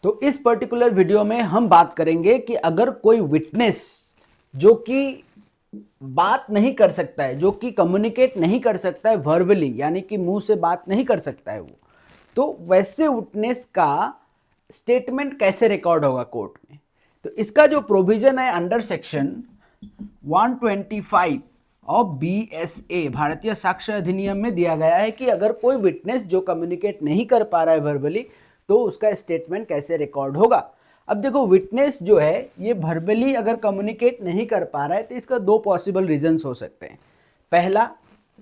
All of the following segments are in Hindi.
तो इस पर्टिकुलर वीडियो में हम बात करेंगे कि अगर कोई विटनेस जो कि बात नहीं कर सकता है, जो कि कम्युनिकेट नहीं कर सकता है वर्बली, यानी कि मुंह से बात नहीं कर सकता है वो, तो वैसे विटनेस का स्टेटमेंट कैसे रिकॉर्ड होगा कोर्ट में। तो इसका जो प्रोविजन है अंडर सेक्शन 125 ऑफ BSA भारतीय साक्ष्य अधिनियम में दिया गया है कि अगर कोई विटनेस जो कम्युनिकेट नहीं कर पा रहा है वर्बली, तो उसका स्टेटमेंट कैसे रिकॉर्ड होगा। अब देखो, विटनेस जो है ये वर्बली अगर कम्युनिकेट नहीं कर पा रहा है तो इसका दो पॉसिबल रीजंस हो सकते हैं। पहला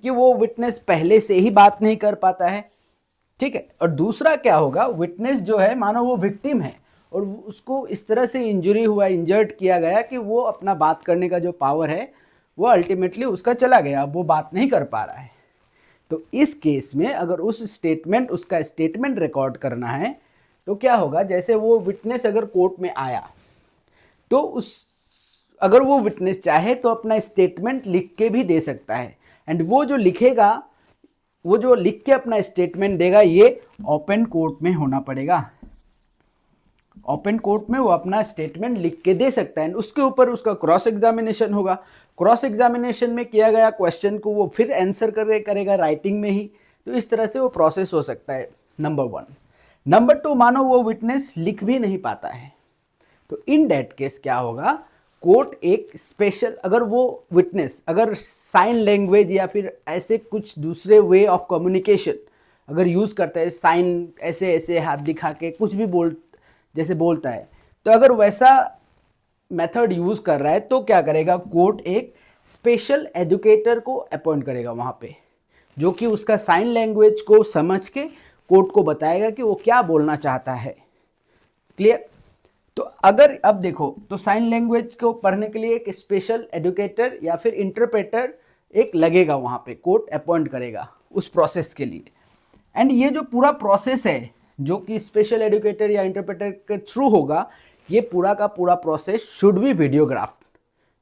कि वो विटनेस पहले से ही बात नहीं कर पाता है, ठीक है। और दूसरा क्या होगा, विटनेस जो है मानो वो विक्टिम है और उसको इस तरह से इंजरी हुआ, इंजर्ड किया गया कि वो अपना बात करने का जो पावर है वो अल्टीमेटली उसका चला गया, अब वो बात नहीं कर पा रहा है। तो इस केस में अगर उसका स्टेटमेंट रिकॉर्ड करना है तो क्या होगा, जैसे वो विटनेस अगर कोर्ट में आया तो अगर वो विटनेस चाहे तो अपना स्टेटमेंट लिख के भी दे सकता है। एंड वो जो लिखेगा, वो जो लिख के अपना स्टेटमेंट देगा, ये ओपन कोर्ट में होना पड़ेगा। ओपन कोर्ट में वो अपना स्टेटमेंट लिख के दे सकता है। उसके ऊपर उसका क्रॉस एग्जामिनेशन होगा। क्रॉस एग्जामिनेशन में किया गया क्वेश्चन को वो फिर आंसर करेगा राइटिंग में ही। तो इस तरह से वो प्रोसेस हो सकता है, नंबर 1। नंबर 2, मानो वो विटनेस लिख भी नहीं पाता है, तो इन दैट केस क्या होगा, कोर्ट एक स्पेशल, अगर वो विटनेस अगर साइन लैंग्वेज या फिर ऐसे कुछ दूसरे वे ऑफ कम्युनिकेशन अगर यूज़ करता है, साइन ऐसे ऐसे हाथ दिखा के कुछ भी जैसे बोलता है, तो अगर वैसा मेथड यूज़ कर रहा है तो क्या करेगा, कोर्ट एक स्पेशल एजुकेटर को अपॉइंट करेगा वहाँ पे, जो कि उसका साइन लैंग्वेज को समझ के कोर्ट को बताएगा कि वो क्या बोलना चाहता है। क्लियर। तो अगर अब देखो, तो साइन लैंग्वेज को पढ़ने के लिए एक स्पेशल एजुकेटर या फिर इंटरप्रेटर एक लगेगा, वहाँ पे कोर्ट अपॉइंट करेगा उस प्रोसेस के लिए। एंड ये जो पूरा प्रोसेस है जो कि स्पेशल एजुकेटर या इंटरप्रेटर के थ्रू होगा, ये पूरा का पूरा प्रोसेस शुड बी वीडियोग्राफ्ड,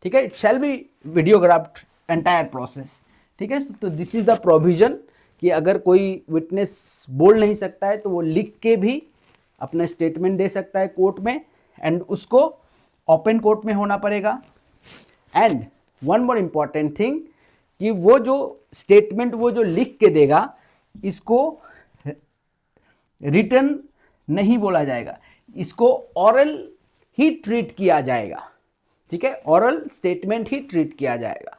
ठीक है। It shall be videographed entire process, ठीक है। तो दिस इज द प्रोविजन कि अगर कोई विटनेस बोल नहीं सकता है तो वो लिख के भी अपना स्टेटमेंट दे सकता है कोर्ट में, एंड उसको ओपन कोर्ट में होना पड़ेगा। And one more important thing कि वो जो स्टेटमेंट वो जो लिख के देगा, इसको रिटन नहीं बोला जाएगा, इसको ओरल ही ट्रीट किया जाएगा, ठीक है। ओरल स्टेटमेंट ही ट्रीट किया जाएगा।